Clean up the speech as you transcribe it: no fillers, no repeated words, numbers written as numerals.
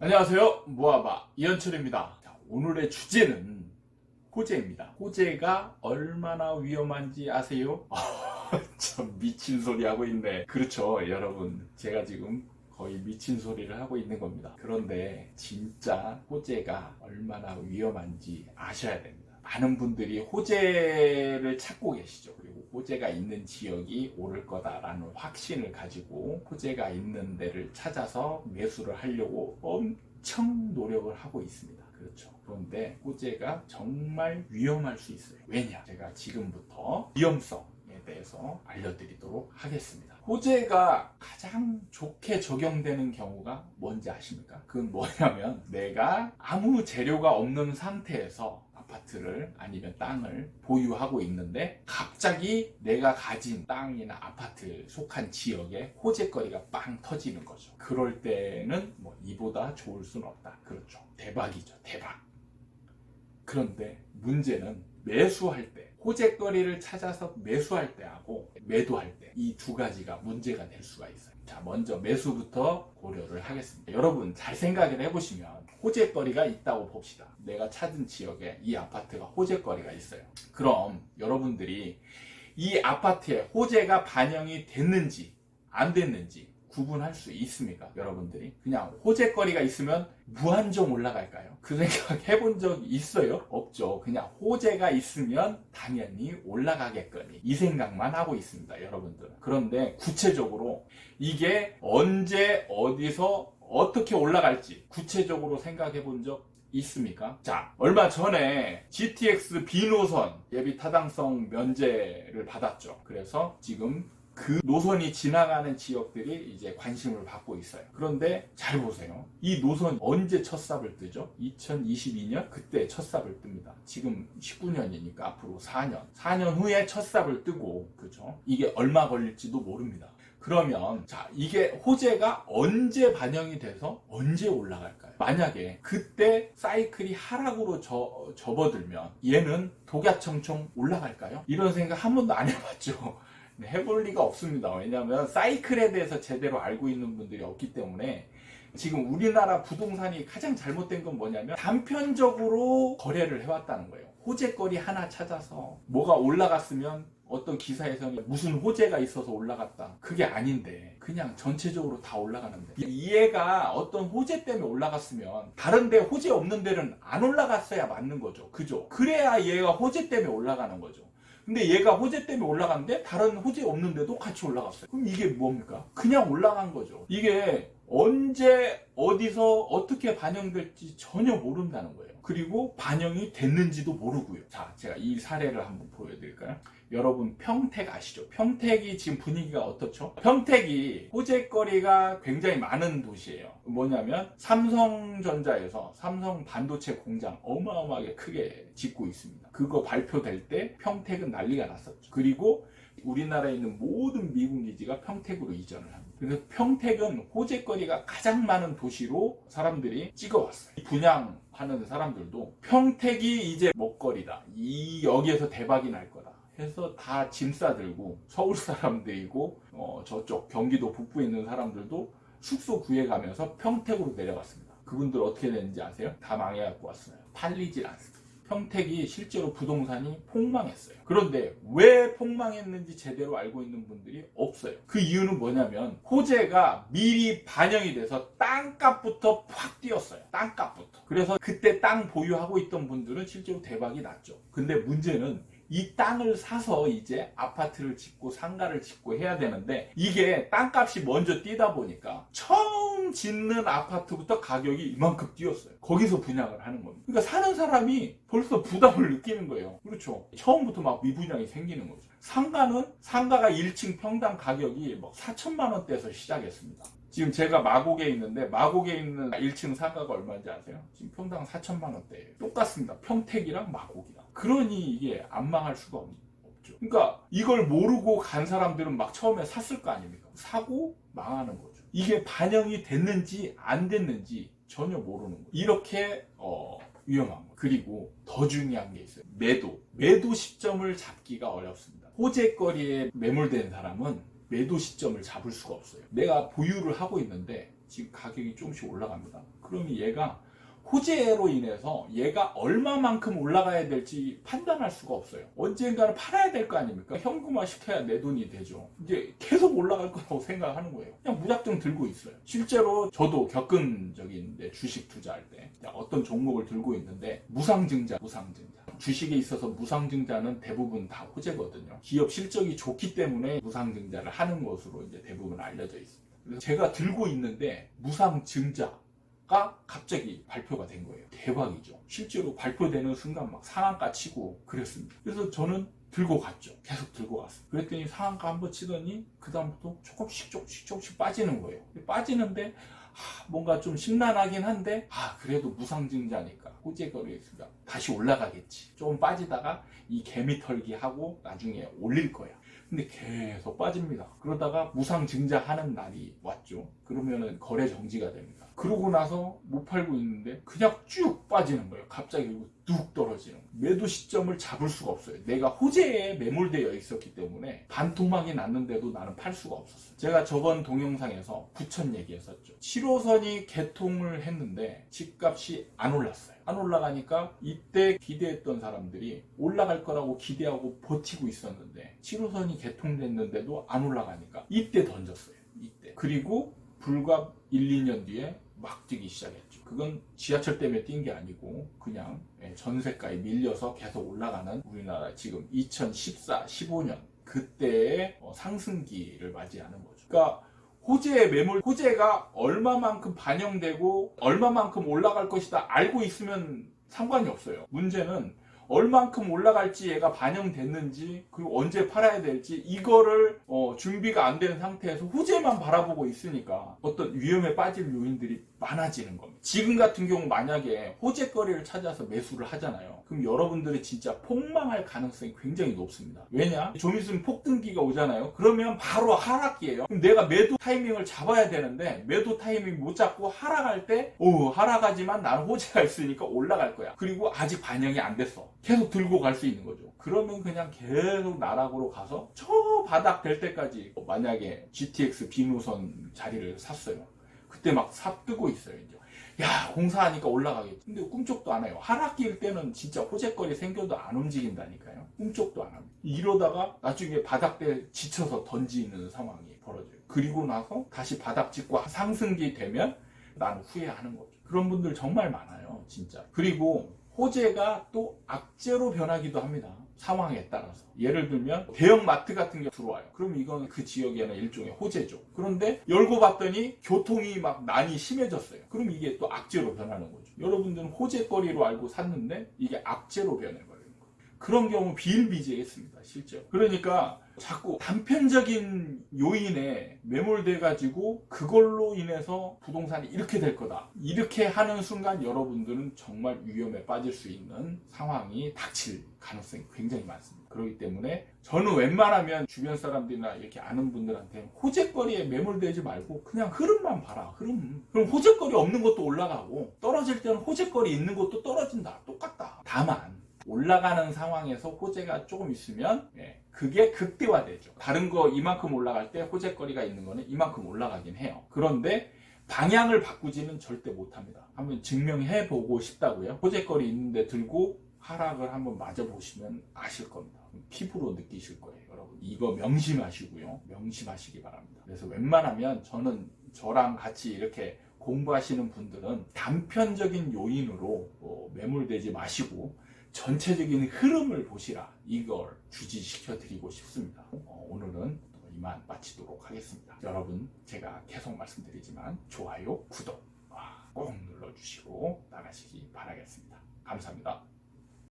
안녕하세요. 모아바 이현철입니다. 자, 오늘의 주제는 호재입니다. 호재가 얼마나 위험한지 아세요? 참 미친 소리 하고 있네. 그렇죠, 여러분. 제가 지금 거의 미친 소리를 하고 있는 겁니다. 그런데 진짜 호재가 얼마나 위험한지 아셔야 됩니다. 많은 분들이 호재를 찾고 계시죠. 그리고 호재가 있는 지역이 오를 거다라는 확신을 가지고 호재가 있는 데를 찾아서 매수를 하려고 엄청 노력을 하고 있습니다. 그렇죠. 그런데 호재가 정말 위험할 수 있어요. 왜냐? 제가 지금부터 위험성에 대해서 알려드리도록 하겠습니다. 호재가 가장 좋게 적용되는 경우가 뭔지 아십니까? 그건 뭐냐면 내가 아무 재료가 없는 상태에서 아파트를 아니면 땅을 보유하고 있는데 갑자기 내가 가진 땅이나 아파트에 속한 지역에 호재거리가 빵 터지는 거죠. 그럴 때는 뭐 이보다 좋을 수는 없다. 그렇죠. 대박이죠. 대박. 그런데 문제는 매수할 때 호재거리를 찾아서 매수할 때하고 매도할 때 이 두 가지가 문제가 될 수가 있어요. 자, 먼저 매수부터 고려를 하겠습니다. 여러분 잘 생각을 해보시면 호재거리가 있다고 봅시다. 내가 찾은 지역에 이 아파트가 호재거리가 있어요. 그럼 여러분들이 이 아파트에 호재가 반영이 됐는지 안 됐는지 구분할 수 있습니까? 여러분들이 그냥 호재거리가 있으면 무한정 올라갈까요? 그 생각 해본 적 있어요? 없죠. 그냥 호재가 있으면 당연히 올라가겠거니 이 생각만 하고 있습니다, 여러분들은. 그런데 구체적으로 이게 언제 어디서 어떻게 올라갈지 구체적으로 생각해 본 적 있습니까? 자, 얼마 전에 GTX B노선 예비 타당성 면제를 받았죠. 그래서 지금 그 노선이 지나가는 지역들이 이제 관심을 받고 있어요. 그런데 잘 보세요. 이 노선 언제 첫 삽을 뜨죠? 2022년 그때 첫 삽을 뜹니다. 지금 19년이니까 앞으로 4년 후에 첫 삽을 뜨고, 그죠? 이게 얼마 걸릴지도 모릅니다. 그러면 자, 이게 호재가 언제 반영이 돼서 언제 올라갈까요? 만약에 그때 사이클이 하락으로 접어들면 얘는 독야청청 올라갈까요? 이런 생각 한 번도 안 해봤죠. 해볼 리가 없습니다. 왜냐하면 사이클에 대해서 제대로 알고 있는 분들이 없기 때문에. 지금 우리나라 부동산이 가장 잘못된 건 뭐냐면 단편적으로 거래를 해왔다는 거예요. 호재거리 하나 찾아서 뭐가 올라갔으면 어떤 기사에서는 무슨 호재가 있어서 올라갔다. 그게 아닌데 그냥 전체적으로 다 올라가는데, 얘가 어떤 호재 때문에 올라갔으면 다른데 호재 없는 데는 안 올라갔어야 맞는 거죠. 그죠? 그래야 얘가 호재 때문에 올라가는 거죠. 근데 얘가 호재 때문에 올라갔는데 다른 호재 없는데도 같이 올라갔어요. 그럼 이게 뭡니까? 그냥 올라간 거죠. 이게 언제 어디서 어떻게 반영될지 전혀 모른다는 거예요. 그리고 반영이 됐는지도 모르고요. 자, 제가 이 사례를 한번 보여드릴까요? 여러분 평택 아시죠? 평택이 지금 분위기가 어떻죠? 평택이 호재거리가 굉장히 많은 도시예요. 뭐냐면 삼성전자에서 삼성 반도체 공장 어마어마하게 크게 짓고 있습니다. 그거 발표될 때 평택은 난리가 났었죠. 그리고 우리나라에 있는 모든 미군 기지가 평택으로 이전을 합니다. 그래서 평택은 호재거리가 가장 많은 도시로 사람들이 찍어왔어요. 분양하는 사람들도 평택이 이제 먹거리다, 여기에서 대박이 날 거다 해서 다 짐 싸들고, 서울 사람들이고 저쪽 경기도 북부에 있는 사람들도 숙소 구해가면서 평택으로 내려갔습니다. 그분들 어떻게 됐는지 아세요? 다 망해갖고 왔어요. 팔리질 않습니다. 평택이 실제로 부동산이 폭망했어요. 그런데 왜 폭망했는지 제대로 알고 있는 분들이 없어요. 그 이유는 뭐냐면 호재가 미리 반영이 돼서 땅값부터 확 뛰었어요. 땅값부터. 그래서 그때 땅 보유하고 있던 분들은 실제로 대박이 났죠. 근데 문제는 이 땅을 사서 이제 아파트를 짓고 상가를 짓고 해야 되는데, 이게 땅값이 먼저 뛰다 보니까 처음 짓는 아파트부터 가격이 이만큼 뛰었어요. 거기서 분양을 하는 겁니다. 그러니까 사는 사람이 벌써 부담을 느끼는 거예요. 그렇죠. 처음부터 막 미분양이 생기는 거죠. 상가가 1층 평당 가격이 막 4천만 원대에서 시작했습니다. 지금 제가 마곡에 있는데, 마곡에 있는 1층 상가가 얼마인지 아세요? 지금 평당 4천만 원대예요. 똑같습니다. 평택이랑 마곡이랑. 그러니 이게 안 망할 수가 없죠. 그러니까 이걸 모르고 간 사람들은 막 처음에 샀을 거 아닙니까? 사고 망하는 거죠. 이게 반영이 됐는지 안 됐는지 전혀 모르는 거예요. 이렇게 위험한 거예요. 그리고 더 중요한 게 있어요. 매도 시점을 잡기가 어렵습니다. 호재거리에 매몰된 사람은 매도 시점을 잡을 수가 없어요. 내가 보유를 하고 있는데 지금 가격이 조금씩 올라갑니다. 그러면 얘가 호재로 인해서 얘가 얼마만큼 올라가야 될지 판단할 수가 없어요. 언젠가는 팔아야 될 거 아닙니까? 현금화 시켜야 내 돈이 되죠. 이제 계속 올라갈 거라고 생각하는 거예요. 그냥 무작정 들고 있어요. 실제로 저도 겪은 적이 주식 투자할 때 어떤 종목을 들고 있는데 무상증자. 주식에 있어서 무상증자는 대부분 다 호재거든요. 기업 실적이 좋기 때문에 무상증자를 하는 것으로 이제 대부분 알려져 있습니다. 그래서 제가 들고 있는데 무상증자 가 갑자기 발표가 된 거예요. 대박이죠. 실제로 발표되는 순간 막 상한가 치고 그랬습니다. 그래서 저는 들고 갔죠. 계속 들고 갔어요. 그랬더니 상한가 한번 치더니 그 다음부터 조금씩 빠지는 거예요. 빠지는데 뭔가 좀 심란하긴 한데 그래도 무상증자니까 호재거래가 다시 올라가겠지. 조금 빠지다가 이 개미털기 하고 나중에 올릴 거야. 근데 계속 빠집니다. 그러다가 무상증자하는 날이 왔죠. 그러면은 거래 정지가 됩니다. 그러고 나서 못 팔고 있는데 그냥 쭉 빠지는 거예요. 갑자기 그리고 뚝 떨어지는 거예요. 매도 시점을 잡을 수가 없어요. 내가 호재에 매몰되어 있었기 때문에 반토막이 났는데도 나는 팔 수가 없었어요. 제가 저번 동영상에서 부천 얘기했었죠. 7호선이 개통을 했는데 집값이 안 올랐어요. 안 올라가니까 이때 기대했던 사람들이 올라갈 거라고 기대하고 버티고 있었는데 7호선이 개통됐는데도 안 올라가니까 이때 던졌어요. 이때. 그리고 불과 1, 2년 뒤에 막 뛰기 시작했죠. 그건 지하철 때문에 뛴 게 아니고 그냥 전세가에 밀려서 계속 올라가는 우리나라 지금 2014, 15년 그때의 상승기를 맞이하는 거죠. 그러니까 호재의 매물, 호재가 얼마만큼 반영되고 얼마만큼 올라갈 것이다 알고 있으면 상관이 없어요. 문제는 얼만큼 올라갈지 얘가 반영됐는지 그리고 언제 팔아야 될지 이거를 준비가 안 된 상태에서 호재만 바라보고 있으니까 어떤 위험에 빠질 요인들이 많아지는 겁니다. 지금 같은 경우 만약에 호재거리를 찾아서 매수를 하잖아요. 그럼 여러분들이 진짜 폭망할 가능성이 굉장히 높습니다. 왜냐? 좀 있으면 폭등기가 오잖아요. 그러면 바로 하락기예요. 그럼 내가 매도 타이밍을 잡아야 되는데 매도 타이밍 못 잡고 하락할 때 하락하지만 나는 호재가 있으니까 올라갈 거야. 그리고 아직 반영이 안 됐어. 계속 들고 갈 수 있는 거죠. 그러면 그냥 계속 나락으로 가서 저 바닥 될 때까지 만약에 GTX 비노선 자리를 샀어요. 그때 막 뜨고 있어요. 이제 야 공사하니까 올라가겠지. 근데 꿈쩍도 안 해요. 하락기일 때는 진짜 호재거리 생겨도 안 움직인다니까요. 꿈쩍도 안 합니다. 이러다가 나중에 바닥대 지쳐서 던지는 상황이 벌어져요. 그리고 나서 다시 바닥 찍고 상승기 되면 나는 후회하는 거죠. 그런 분들 정말 많아요. 진짜. 그리고 호재가 또 악재로 변하기도 합니다. 상황에 따라서. 예를 들면 대형 마트 같은 게 들어와요. 그럼 이건 그 지역에는 일종의 호재죠. 그런데 열고 봤더니 교통이 막 난이 심해졌어요. 그럼 이게 또 악재로 변하는 거죠. 여러분들은 호재거리로 알고 샀는데 이게 악재로 변해버리는 거예요. 그런 경우 비일비재했습니다. 실제로. 그러니까 자꾸 단편적인 요인에 매몰돼 가지고 그걸로 인해서 부동산이 이렇게 될 거다 이렇게 하는 순간 여러분들은 정말 위험에 빠질 수 있는 상황이 닥칠 가능성이 굉장히 많습니다. 그렇기 때문에 저는 웬만하면 주변 사람들이나 이렇게 아는 분들한테 호재거리에 매몰되지 말고 그냥 흐름만 봐라. 그럼 호재거리 없는 것도 올라가고 떨어질 때는 호재거리 있는 것도 떨어진다. 똑같다. 다만 올라가는 상황에서 호재가 조금 있으면 그게 극대화되죠. 다른 거 이만큼 올라갈 때 호재거리가 있는 거는 이만큼 올라가긴 해요. 그런데 방향을 바꾸지는 절대 못합니다. 한번 증명해 보고 싶다고요. 호재거리 있는데 들고 하락을 한번 맞아보시면 아실 겁니다. 피부로 느끼실 거예요. 여러분 이거 명심하시고요. 명심하시기 바랍니다. 그래서 웬만하면 저랑 같이 이렇게 공부하시는 분들은 단편적인 요인으로 매몰되지 마시고 전체적인 흐름을 보시라. 이걸 주지시켜 드리고 싶습니다. 오늘은 이만 마치도록 하겠습니다. 여러분 제가 계속 말씀드리지만 좋아요, 구독